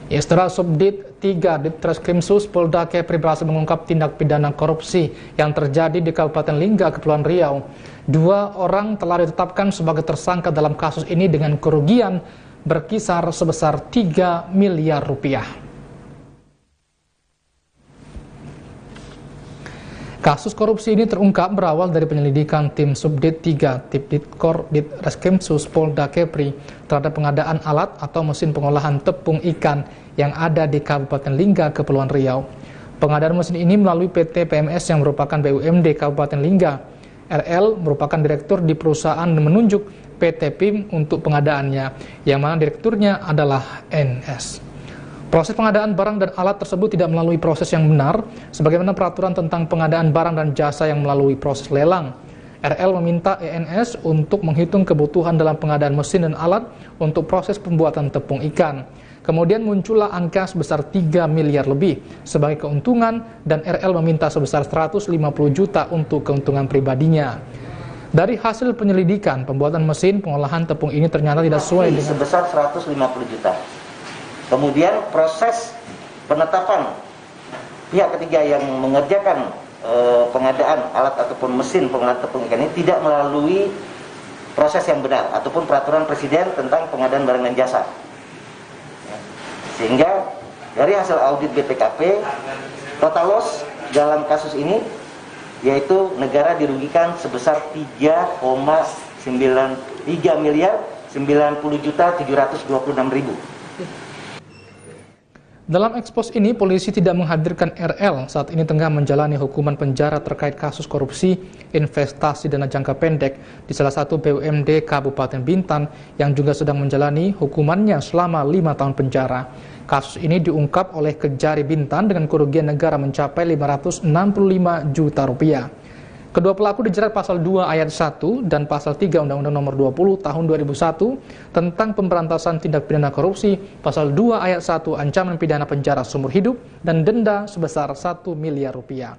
Istri Subdit 3 Ditreskrimsus Polda Kepri berhasil mengungkap tindak pidana korupsi yang terjadi di Kabupaten Lingga, Kepulauan Riau. 2 orang telah ditetapkan sebagai tersangka dalam kasus ini dengan kerugian berkisar sebesar 3 miliar rupiah. Kasus korupsi ini terungkap berawal dari penyelidikan tim Subdit 3 Tipditkor Ditreskrimsus Polda Kepri terhadap pengadaan alat atau mesin pengolahan tepung ikan yang ada di Kabupaten Lingga, Kepulauan Riau. Pengadaan mesin ini melalui PT PMS yang merupakan BUMD Kabupaten Lingga. RL merupakan direktur di perusahaan dan menunjuk PT PIM untuk pengadaannya, yang mana direkturnya adalah NS. Proses pengadaan barang dan alat tersebut tidak melalui proses yang benar, sebagaimana peraturan tentang pengadaan barang dan jasa yang melalui proses lelang. RL meminta ENS untuk menghitung kebutuhan dalam pengadaan mesin dan alat untuk proses pembuatan tepung ikan. Kemudian muncullah angka sebesar 3 miliar lebih sebagai keuntungan dan RL meminta sebesar 150 juta untuk keuntungan pribadinya. Dari hasil penyelidikan, pembuatan mesin pengolahan tepung ini ternyata tidak sesuai dengan sebesar 150 juta. Kemudian proses penetapan pihak ketiga yang mengerjakan pengadaan alat ataupun mesin pengolahan tepung ikan ini tidak melalui proses yang benar ataupun peraturan presiden tentang pengadaan barang dan jasa. Sehingga dari hasil audit BPKP, total loss dalam kasus ini yaitu negara dirugikan sebesar 3 miliar 90 juta 726.000. Dalam ekspos ini, polisi tidak menghadirkan RL saat ini tengah menjalani hukuman penjara terkait kasus korupsi investasi dana jangka pendek di salah satu BUMD Kabupaten Bintan yang juga sedang menjalani hukumannya selama 5 tahun penjara. Kasus ini diungkap oleh Kejari Bintan dengan kerugian negara mencapai 565 juta rupiah. Kedua pelaku dijerat pasal 2 ayat 1 dan pasal 3 Undang-Undang Nomor 20 Tahun 2001 tentang pemberantasan tindak pidana korupsi, pasal 2 ayat 1 ancaman pidana penjara seumur hidup dan denda sebesar 1 miliar rupiah.